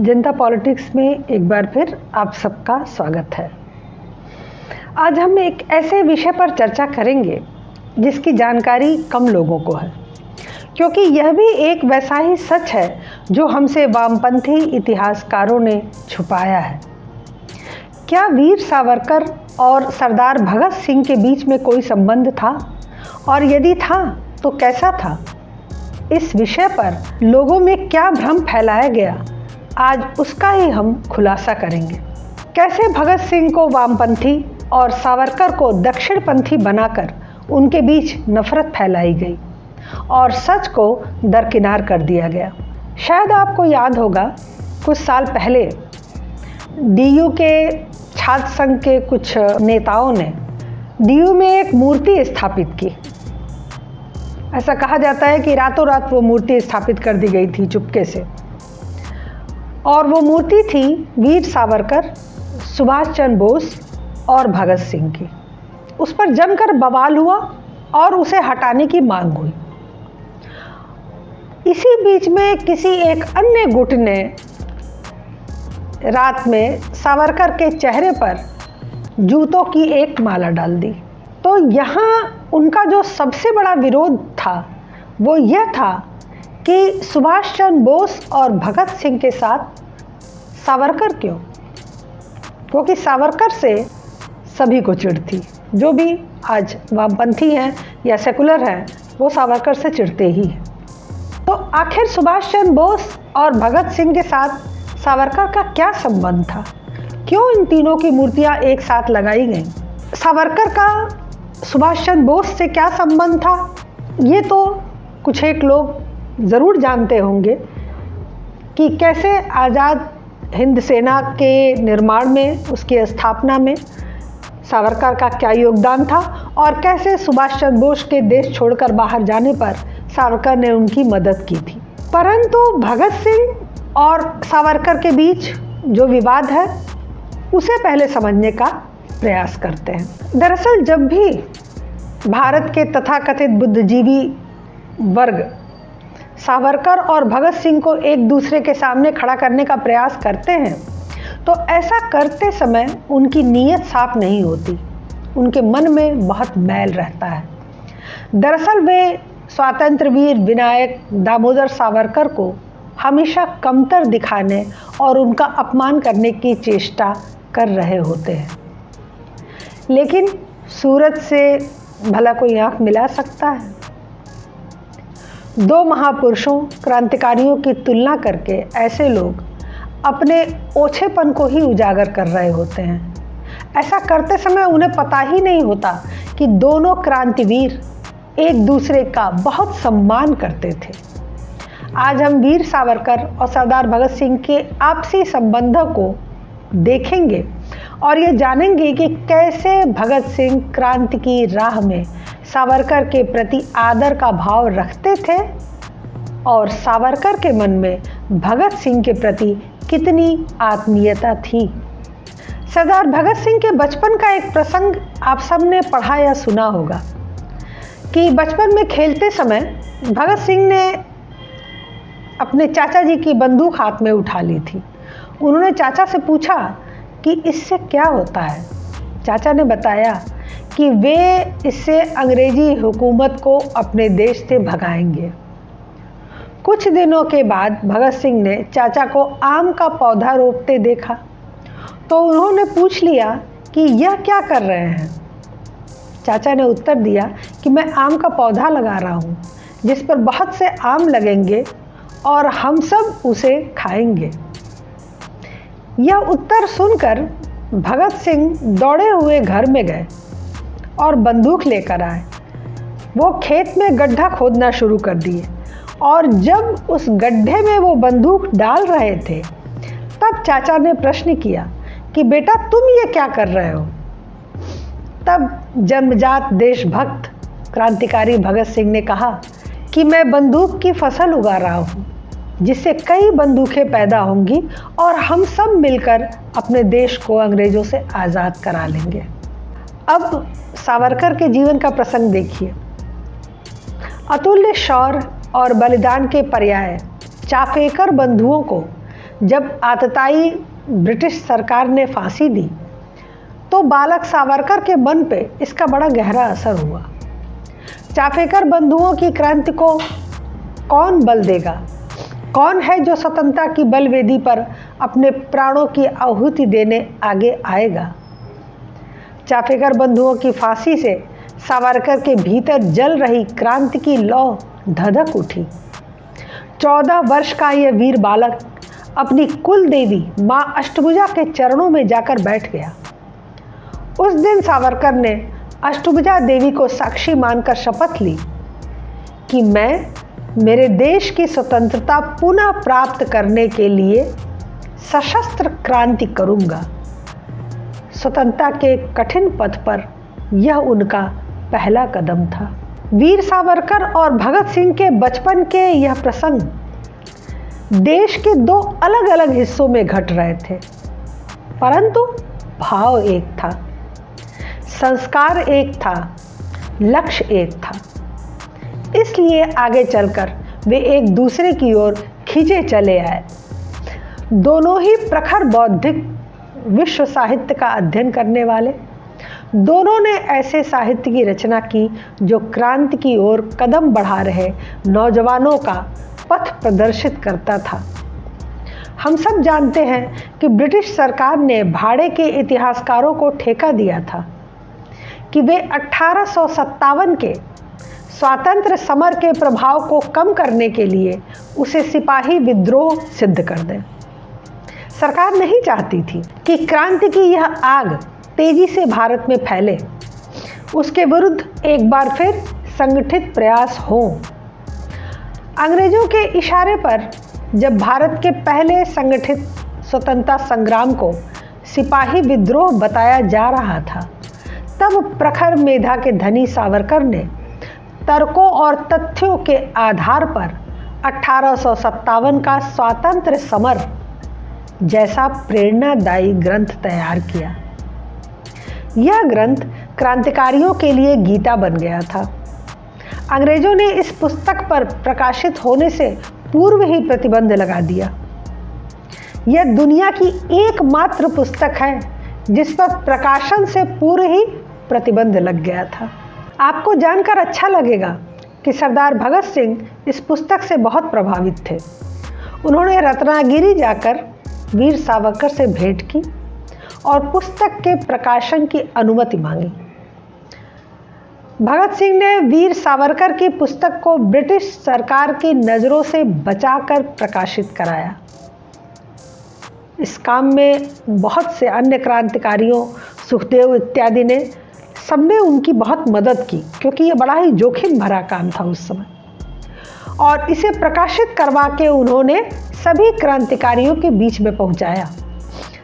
जनता politics में एक बार फिर आप सबका स्वागत है। आज हम एक ऐसे विषय पर चर्चा करेंगे जिसकी जानकारी कम लोगों को है, क्योंकि यह भी एक वैसा ही सच है जो हमसे वामपंथी इतिहासकारों ने छुपाया है। क्या वीर सावरकर और सरदार भगत सिंह के बीच में कोई संबंध था, और यदि था तो कैसा था? इस विषय पर लोगों में क्या भ्रम फैलाया गया, आज उसका ही हम खुलासा करेंगे। कैसे भगत सिंह को वामपंथी और सावरकर को दक्षिणपंथी बनाकर उनके बीच नफरत फैलाई गई और सच को दरकिनार कर दिया गया। शायद आपको याद होगा, कुछ साल पहले डीयू के छात्र संघ के कुछ नेताओं ने डीयू में एक मूर्ति स्थापित की। ऐसा कहा जाता है कि रातों रात वो मूर्ति स्थापित कर दी गई थी चुपके से, और वो मूर्ति थी वीर सावरकर, सुभाष चंद्र बोस और भगत सिंह की। उस पर जमकर बवाल हुआ और उसे हटाने की मांग हुई। इसी बीच में किसी एक अन्य गुट ने रात में सावरकर के चेहरे पर जूतों की एक माला डाल दी। तो यहाँ उनका जो सबसे बड़ा विरोध था वो यह था कि सुभाष चंद्र बोस और भगत सिंह के साथ सावरकर क्यों? क्योंकि सावरकर से सभी को चिढ़ थी। जो भी आज वामपंथी हैं या सेकुलर हैं वो सावरकर से चिढ़ते ही हैं। तो आखिर सुभाष चंद्र बोस और भगत सिंह के साथ सावरकर का क्या संबंध था? क्यों इन तीनों की मूर्तियां एक साथ लगाई गईं? सावरकर का सुभाष चंद्र बोस से क्या संबंध था? ये तो कुछ एक लोग ज़रूर जानते होंगे कि कैसे आज़ाद हिंद सेना के निर्माण में, उसकी स्थापना में सावरकर का क्या योगदान था, और कैसे सुभाष चंद्र बोस के देश छोड़कर बाहर जाने पर सावरकर ने उनकी मदद की थी। परंतु भगत सिंह और सावरकर के बीच जो विवाद है उसे पहले समझने का प्रयास करते हैं। दरअसल जब भी भारत के तथाकथित बुद्धिजीवी वर्ग सावरकर और भगत सिंह को एक दूसरे के सामने खड़ा करने का प्रयास करते हैं तो ऐसा करते समय उनकी नीयत साफ नहीं होती, उनके मन में बहुत मैल रहता है। दरअसल वे स्वातंत्र्य वीर विनायक दामोदर सावरकर को हमेशा कमतर दिखाने और उनका अपमान करने की चेष्टा कर रहे होते हैं। लेकिन सूरज से भला कोई आँख मिला सकता है? दो महापुरुषों, क्रांतिकारियों की तुलना करके ऐसे लोग अपने ओछेपन को ही उजागर कर रहे होते हैं। ऐसा करते समय उन्हें पता ही नहीं होता कि दोनों क्रांतिवीर एक दूसरे का बहुत सम्मान करते थे। आज हम वीर सावरकर और सरदार भगत सिंह के आपसी संबंधों को देखेंगे और ये जानेंगे कि कैसे भगत सिंह क्रांति की राह में सावरकर के प्रति आदर का भाव रखते थे और सावरकर के मन में भगत सिंह के प्रति कितनी आत्मीयता थी। सरदार भगत सिंह के बचपन का एक प्रसंग आप सब ने पढ़ा या सुना होगा कि बचपन में खेलते समय भगत सिंह ने अपने चाचा जी की बंदूक हाथ में उठा ली थी। उन्होंने चाचा से पूछा कि इससे क्या होता है। चाचा ने बताया कि वे इससे अंग्रेजी हुकूमत को अपने देश से भगाएंगे। कुछ दिनों के बाद भगत सिंह ने चाचा को आम का पौधा रोपते देखा तो उन्होंने पूछ लिया कि यह क्या कर रहे हैं। चाचा ने उत्तर दिया कि मैं आम का पौधा लगा रहा हूँ जिस पर बहुत से आम लगेंगे और हम सब उसे खाएंगे। यह उत्तर सुनकर भगत सिंह दौड़े हुए घर में गए और बंदूक लेकर आए। वो खेत में गड्ढा खोदना शुरू कर दिए और जब उस गड्ढे में वो बंदूक डाल रहे थे तब चाचा ने प्रश्न किया कि बेटा तुम ये क्या कर रहे हो? तब जन्मजात देशभक्त क्रांतिकारी भगत सिंह ने कहा कि मैं बंदूक की फसल उगा रहा हूँ जिससे कई बंदूकें पैदा होंगी और हम सब मिलकर अपने देश को अंग्रेजों से आज़ाद करा लेंगे। अब सावरकर के जीवन का प्रसंग देखिए। अतुल्य शौर्य और बलिदान के पर्याय चापेकर बंधुओं को जब आतताई ब्रिटिश सरकार ने फांसी दी तो बालक सावरकर के मन पे इसका बड़ा गहरा असर हुआ। चाफेकर बंधुओं की क्रांति को कौन बल देगा? कौन है जो स्वतंत्रता की बलवेदी पर अपने प्राणों की आहुति देने आगे आएगा? चाफेकर बंधुओं की फांसी से सावरकर के भीतर जल रही क्रांति की लौ धधक उठी। 14 वर्ष का यह वीर बालक अपनी कुल देवी मां अष्टभुजा के चरणों में जाकर बैठ गया। उस दिन सावरकर ने अष्टभुजा देवी को साक्षी मानकर शपथ ली कि मैं मेरे देश की स्वतंत्रता पुनः प्राप्त करने के लिए सशस्त्र क्रांति करूंगा। स्वतंत्रता के कठिन पथ पर यह उनका पहला कदम था। वीर सावरकर और भगत सिंह के बचपन के यह प्रसंग देश के 2 अलग अलग हिस्सों में घट रहे थे, परंतु भाव एक था, संस्कार एक था, लक्ष्य एक था। इसलिए आगे चलकर वे एक दूसरे की ओर खींचे चले आए। दोनों ही प्रखर बौद्धिक विश्व साहित्य का अध्ययन करने वाले, दोनों ने ऐसे साहित्य की रचना की जो क्रांति की ओर कदम बढ़ा रहे नौजवानों का पथ प्रदर्शित करता था। हम सब जानते हैं कि ब्रिटिश सरकार ने भाड़े के इतिहासकारों को ठेका दिया था कि वे 1857 के स्वातंत्र्य समर के प्रभाव को कम करने के लिए उसे सिपाही विद्रोह सिद्ध कर दें। सरकार नहीं चाहती थी कि क्रांति की यह आग तेजी से भारत में फैले, उसके विरुद्ध एक बार फिर संगठित प्रयास हो। अंग्रेजों के इशारे पर जब भारत के पहले संगठित स्वतंत्रता संग्राम को सिपाही विद्रोह बताया जा रहा था, तब प्रखर मेधा के धनी सावरकर ने तर्कों और तथ्यों के आधार पर 1857 का स्वातंत्र्य समर जैसा प्रेरणादायी ग्रंथ तैयार किया। यह ग्रंथ क्रांतिकारियों के लिए गीता बन गया था। अंग्रेजों ने इस पुस्तक पर प्रकाशित होने से पूर्व ही प्रतिबंध लगा दिया। यह दुनिया की एकमात्र पुस्तक है जिस पर प्रकाशन से पूर्व ही प्रतिबंध लग गया था। आपको जानकर अच्छा लगेगा कि सरदार भगत सिंह इस पुस्तक से बहुत प्रभावित थे। उन्होंने रत्नागिरी जाकर वीर सावरकर से भेंट की और पुस्तक के प्रकाशन की अनुमति मांगी। भगत सिंह ने वीर सावरकर की पुस्तक को ब्रिटिश सरकार की नज़रों से बचाकर प्रकाशित कराया। इस काम में बहुत से अन्य क्रांतिकारियों, सुखदेव इत्यादि ने सबने उनकी बहुत मदद की, क्योंकि यह बड़ा ही जोखिम भरा काम था उस समय। और इसे प्रकाशित करवा के उन्होंने सभी क्रांतिकारियों के बीच में पहुंचाया।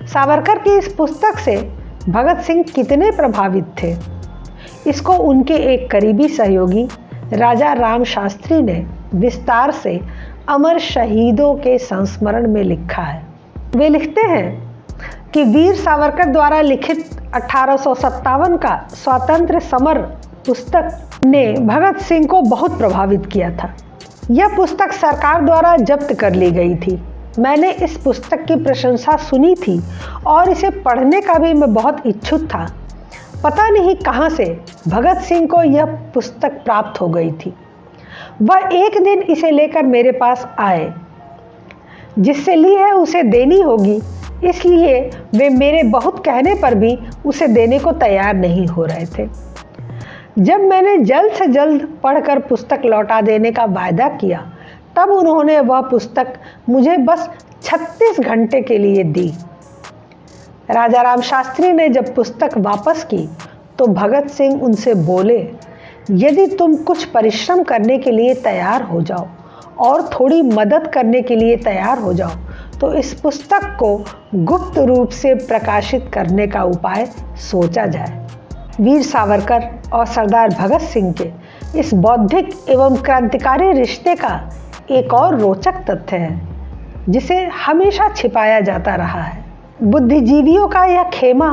सावरकर की इस पुस्तक से भगत सिंह कितने प्रभावित थे, इसको उनके एक करीबी सहयोगी राजा राम शास्त्री ने विस्तार से अमर शहीदों के संस्मरण में लिखा है। वे लिखते हैं कि वीर सावरकर द्वारा लिखित 1857 का स्वातंत्र्य समर पुस्तक ने भगत सिंह को बहुत प्रभावित किया था। यह पुस्तक सरकार द्वारा जब्त कर ली गई थी। मैंने इस पुस्तक की प्रशंसा सुनी थी और इसे पढ़ने का भी मैं बहुत इच्छुक था। पता नहीं कहाँ से भगत सिंह को यह पुस्तक प्राप्त हो गई थी। वह एक दिन इसे लेकर मेरे पास आए। जिससे ली है उसे देनी होगी, इसलिए वे मेरे बहुत कहने पर भी उसे देने को तैयार नहीं हो रहे थे। जब मैंने जल्द से जल्द पढ़कर पुस्तक लौटा देने का वायदा किया, तब उन्होंने वह पुस्तक मुझे बस 36 घंटे के लिए दी। राजा राम शास्त्री ने जब पुस्तक वापस की तो भगत सिंह उनसे बोले, यदि तुम कुछ परिश्रम करने के लिए तैयार हो जाओ और थोड़ी मदद करने के लिए तैयार हो जाओ तो इस पुस्तक को गुप्त रूप से प्रकाशित करने का उपाय सोचा जाए। वीर सावरकर और सरदार भगत सिंह के इस बौद्धिक एवं क्रांतिकारी रिश्ते का एक और रोचक तथ्य है जिसे हमेशा छिपाया जाता रहा है। बुद्धिजीवियों का यह खेमा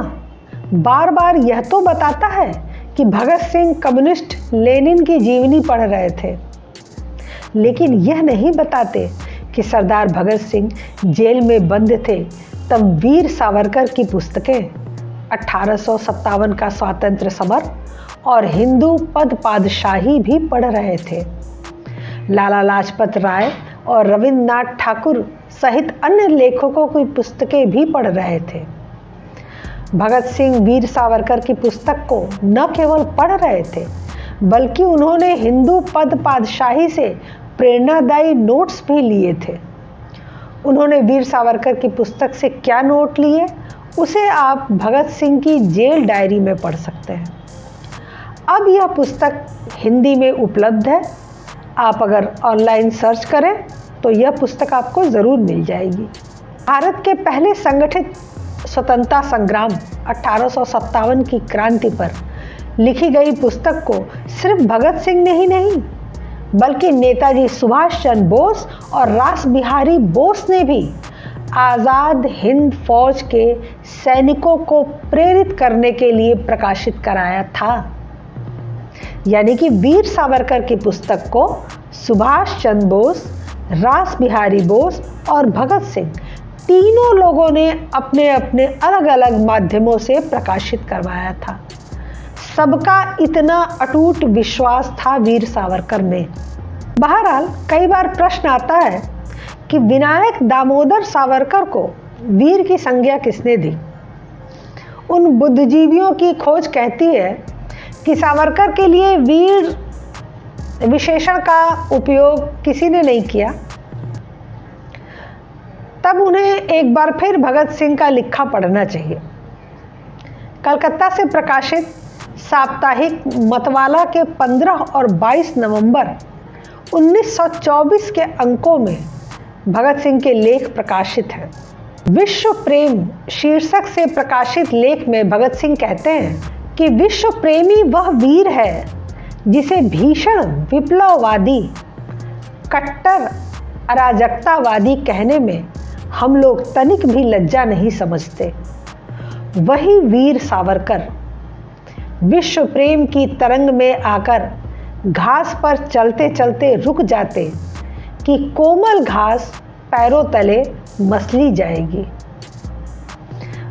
बार बार यह तो बताता है कि भगत सिंह कम्युनिस्ट लेनिन की जीवनी पढ़ रहे थे, लेकिन यह नहीं बताते कि सरदार भगत सिंह जेल में बंद थे तब वीर सावरकर की पुस्तकें 1857 का स्वातंत्र्य समर और हिंदू पद पादशाही भी पढ़ रहे थे। लाला लाजपत राय और रविन्द्रनाथ ठाकुर सहित अन्य लेखकों की पुस्तकें भी पढ़ रहे थे। भगत सिंह वीर सावरकर की पुस्तक को न केवल पढ़ रहे थे बल्कि उन्होंने हिंदू पद पादशाही से प्रेरणादायी नोट्स भी लिए थे। उन्होंने वीर सावरकर की पुस्तक से क्या नोट लिए उसे आप भगत सिंह की जेल डायरी में पढ़ सकते हैं। अब यह पुस्तक हिंदी में उपलब्ध है। आप अगर ऑनलाइन सर्च करें तो यह पुस्तक आपको ज़रूर मिल जाएगी। भारत के पहले संगठित स्वतंत्रता संग्राम 1857 की क्रांति पर लिखी गई पुस्तक को सिर्फ भगत सिंह ने ही नहीं बल्कि नेताजी सुभाष चंद्र बोस और रास बिहारी बोस ने भी आज़ाद हिंद फौज के सैनिकों को प्रेरित करने के लिए प्रकाशित कराया था। यानी कि वीर सावरकर की पुस्तक को सुभाष चंद्र बोस, रास बिहारी बोस और भगत सिंह तीनों लोगों ने अपने अपने अलग अलग माध्यमों से प्रकाशित करवाया था। सबका इतना अटूट विश्वास था वीर सावरकर में। बहरहाल कई बार प्रश्न आता है कि विनायक दामोदर सावरकर को वीर की संज्ञा किसने दी। उन बुद्धिजीवियों की खोज कहती है कि सावरकर के लिए वीर विशेषण का उपयोग किसी ने नहीं किया। तब उन्हें एक बार फिर भगत सिंह का लिखा पढ़ना चाहिए। कलकत्ता से प्रकाशित साप्ताहिक मतवाला के 15 और 22 नवंबर 1924 के अंकों में भगत सिंह के लेख प्रकाशित हैं। विश्व प्रेम शीर्षक से प्रकाशित लेख में भगत सिंह कहते हैं कि विश्व प्रेमी वह वीर है जिसे भीषण विप्लववादी, कट्टर अराजकतावादी कहने में हम लोग तनिक भी लज्जा नहीं समझते। वही वीर सावरकर विश्व प्रेम की तरंग में आकर घास पर चलते चलते रुक जाते कि कोमल घास पैरों तले मसली जाएगी।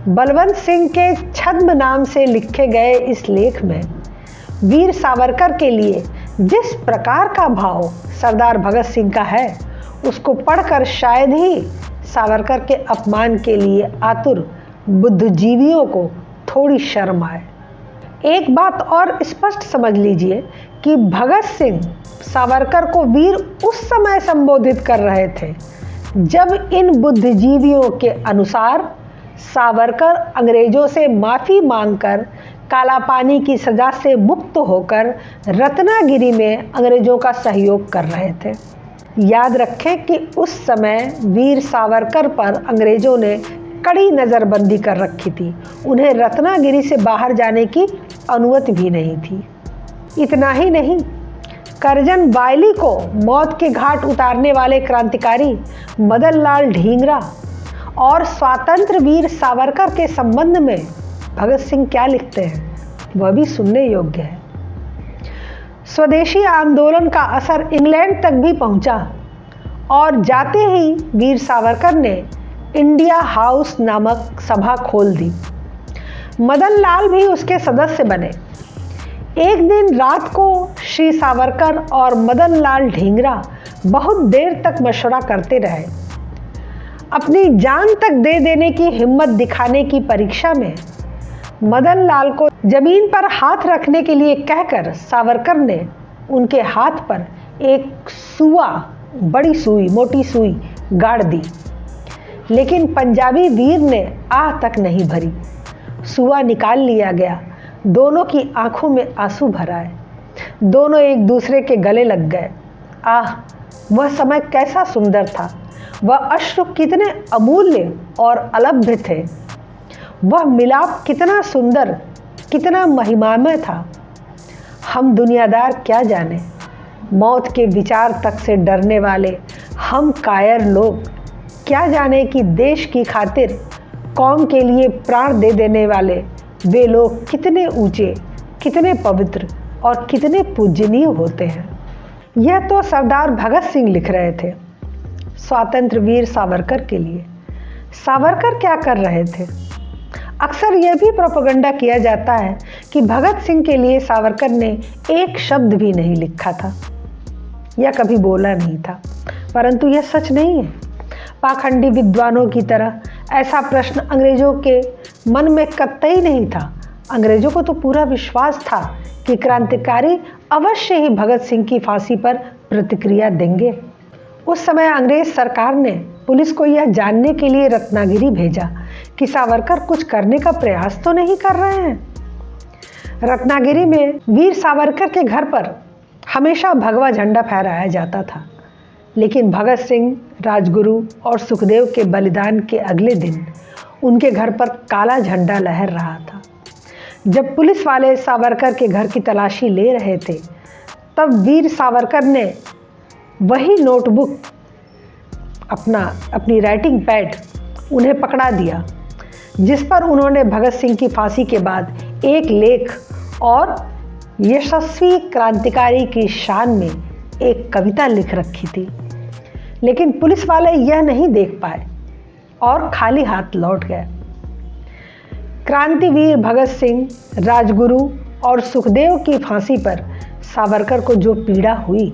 बलवंत सिंह के छद्म नाम से लिखे गए इस लेख में वीर सावरकर के लिए जिस प्रकार का भाव सरदार भगत सिंह का है उसको पढ़कर शायद ही सावरकर के अपमान के लिए आतुर बुद्धिजीवियों को थोड़ी शर्म आए। एक बात और स्पष्ट समझ लीजिए कि भगत सिंह सावरकर को वीर उस समय संबोधित कर रहे थे जब इन बुद्धिजीवियों के अनुसार सावरकर अंग्रेजों से माफ़ी मांगकर काला पानी की सज़ा से मुक्त होकर रत्नागिरी में अंग्रेजों का सहयोग कर रहे थे। याद रखें कि उस समय वीर सावरकर पर अंग्रेजों ने कड़ी नज़रबंदी कर रखी थी। उन्हें रत्नागिरी से बाहर जाने की अनुमति भी नहीं थी। इतना ही नहीं, करजन बायली को मौत के घाट उतारने वाले क्रांतिकारी मदन लाल ढींगरा और स्वातंत्र वीर सावरकर के संबंध में भगत सिंह क्या लिखते हैं वह भी सुनने योग्य है। स्वदेशी आंदोलन का असर इंग्लैंड तक भी पहुंचा और जाते ही वीर सावरकर ने इंडिया हाउस नामक सभा खोल दी। मदन लाल भी उसके सदस्य बने। एक दिन रात को श्री सावरकर और मदन लाल ढींगरा बहुत देर तक मशवरा करते रहे। अपनी जान तक दे देने की हिम्मत दिखाने की परीक्षा में मदन लाल को जमीन पर हाथ रखने के लिए कहकर सावरकर ने उनके हाथ पर एक सुआ, बड़ी सुई, मोटी सुई गाड़ दी, लेकिन पंजाबी वीर ने आह तक नहीं भरी। सुआ निकाल लिया गया। दोनों की आंखों में आंसू भर आए। दोनों एक दूसरे के गले लग गए। आह, वह समय कैसा सुंदर था। वह अश्रु कितने अमूल्य और अलभ्य थे। वह मिलाप कितना सुंदर, कितना महिमामय था। हम दुनियादार क्या जाने, मौत के विचार तक से डरने वाले हम कायर लोग क्या जाने कि देश की खातिर कौम के लिए प्राण दे देने वाले वे लोग कितने ऊंचे, कितने पवित्र और कितने पूजनीय होते हैं। यह तो सरदार भगत सिंह लिख रहे थे। स्वातंत्र्य वीर सावरकर के लिए। सावरकर क्या कर रहे थे? अक्सर यह भी प्रोपेगेंडा किया जाता है कि भगत सिंह के लिए सावरकर ने एक शब्द भी नहीं लिखा था या कभी बोला नहीं था, परंतु यह सच नहीं है। पाखंडी विद्वानों की तरह ऐसा प्रश्न अंग्रेजों के मन में कतई नहीं था। अंग्रेजों को तो पूरा विश्वास था कि क्रांतिकारी अवश्य ही भगत सिंह की फांसी पर प्रतिक्रिया देंगे। उस समय अंग्रेज सरकार ने पुलिस को यह जानने के लिए रत्नागिरी भेजा कि सावरकर कुछ करने का प्रयास तो नहीं कर रहे हैं। रत्नागिरी में वीर सावरकर के घर पर हमेशा भगवा झंडा फहराया जाता था, लेकिन भगत सिंह, राजगुरु और सुखदेव के बलिदान के अगले दिन उनके घर पर काला झंडा लहर रहा था। जब पुलिस वाले सावरकर के घर की तलाशी ले रहे थे, तब वीर सावरकर ने वही नोटबुक, अपनी राइटिंग पैड उन्हें पकड़ा दिया, जिस पर उन्होंने भगत सिंह की फांसी के बाद एक लेख और यशस्वी क्रांतिकारी की शान में एक कविता लिख रखी थी। लेकिन पुलिस वाले यह नहीं देख पाए और खाली हाथ लौट गए। क्रांतिवीर भगत सिंह, राजगुरु और सुखदेव की फांसी पर सावरकर को जो पीड़ा हुई,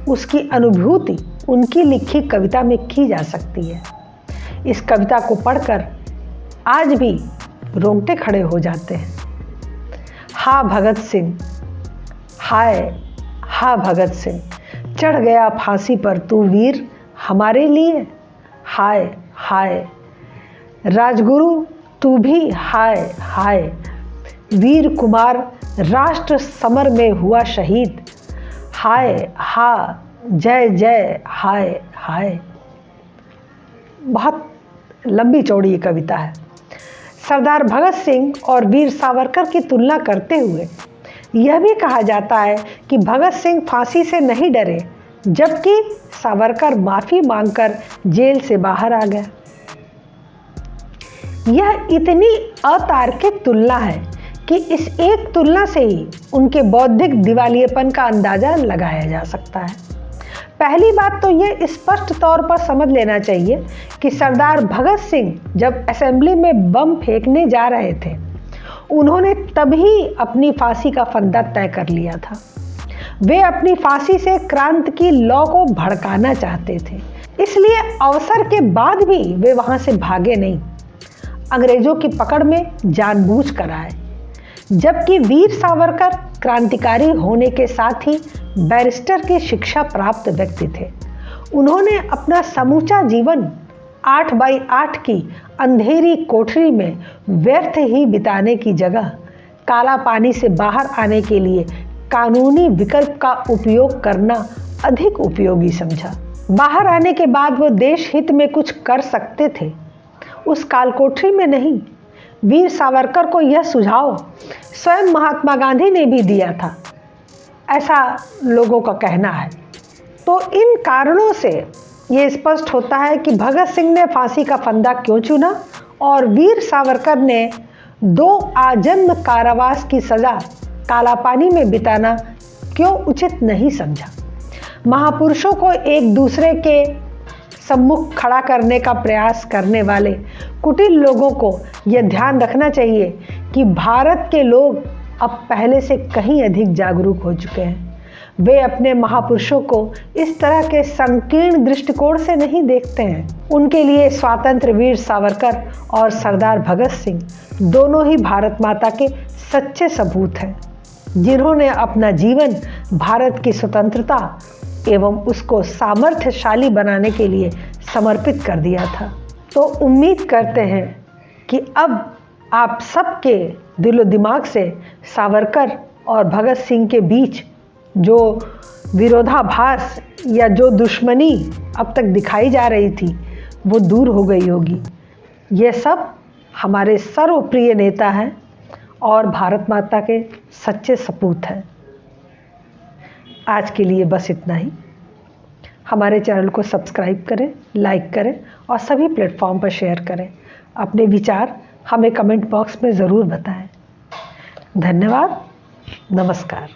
उसकी अनुभूति उनकी लिखी कविता में की जा सकती है। इस कविता को पढ़कर आज भी रोंगटे खड़े हो जाते हैं। हा भगत सिंह, हाय हा भगत सिंह, चढ़ गया फांसी पर तू वीर हमारे लिए। हाय हाय राजगुरु तू भी हाय हाय, वीर कुमार राष्ट्र समर में हुआ शहीद। हाय हा जय जय हाय हाय। बहुत लंबी चौड़ी ये कविता है। सरदार भगत सिंह और वीर सावरकर की तुलना करते हुए यह भी कहा जाता है कि भगत सिंह फांसी से नहीं डरे, जबकि सावरकर माफ़ी मांगकर जेल से बाहर आ गया। यह इतनी अतार्किक तुलना है कि इस एक तुलना से ही उनके बौद्धिक दिवालियेपन का अंदाजा लगाया जा सकता है। पहली बात तो यह स्पष्ट तौर पर समझ लेना चाहिए कि सरदार भगत सिंह जब असेंबली में बम फेंकने जा रहे थे, उन्होंने तभी अपनी फांसी का फंदा तय कर लिया था। वे अपनी फांसी से क्रांति की लौ को भड़काना चाहते थे, इसलिए अवसर के बाद भी वे वहां से भागे नहीं, अंग्रेजों की पकड़ में जानबूझ कर आए। जबकि वीर सावरकर क्रांतिकारी होने के साथ ही बैरिस्टर की शिक्षा प्राप्त व्यक्ति थे। उन्होंने अपना समूचा जीवन 8x8 की अंधेरी कोठरी में व्यर्थ ही बिताने की जगह काला पानी से बाहर आने के लिए कानूनी विकल्प का उपयोग करना अधिक उपयोगी समझा। बाहर आने के बाद वो देश हित में कुछ कर सकते थे, उस कालकोठरी में नहीं। वीर सावरकर को यह सुझाव स्वयं महात्मा गांधी ने भी दिया था, ऐसा लोगों का कहना है। तो इन कारणों से ये स्पष्ट होता है कि भगत सिंह ने फांसी का फंदा क्यों चुना और वीर सावरकर ने 2 आजन्म कारावास की सज़ा काला पानी में बिताना क्यों उचित नहीं समझा। महापुरुषों को एक दूसरे के सम्मुख खड़ा करने का प्रयास करने वाले कुटिल लोगों को यह ध्यान रखना चाहिए कि भारत के लोग अब पहले से कहीं अधिक जागरूक हो चुके हैं। वे अपने महापुरुषों को इस तरह के संकीर्ण दृष्टिकोण से नहीं देखते हैं। उनके लिए स्वतंत्र वीर सावरकर और सरदार भगत सिंह दोनों ही भारत माता के सच्चे सपूत हैं, जिन्होंने अपना जीवन भारत की स्वतंत्रता एवं उसको सामर्थ्यशाली बनाने के लिए समर्पित कर दिया था। तो उम्मीद करते हैं कि अब आप सबके दिलो दिमाग से सावरकर और भगत सिंह के बीच जो विरोधाभास या जो दुश्मनी अब तक दिखाई जा रही थी, वो दूर हो गई होगी। ये सब हमारे सर्वप्रिय नेता हैं और भारत माता के सच्चे सपूत हैं। आज के लिए बस इतना ही। हमारे चैनल को सब्सक्राइब करें, लाइक करें और सभी प्लेटफॉर्म पर शेयर करें। अपने विचार हमें कमेंट बॉक्स में ज़रूर बताएं। धन्यवाद। नमस्कार।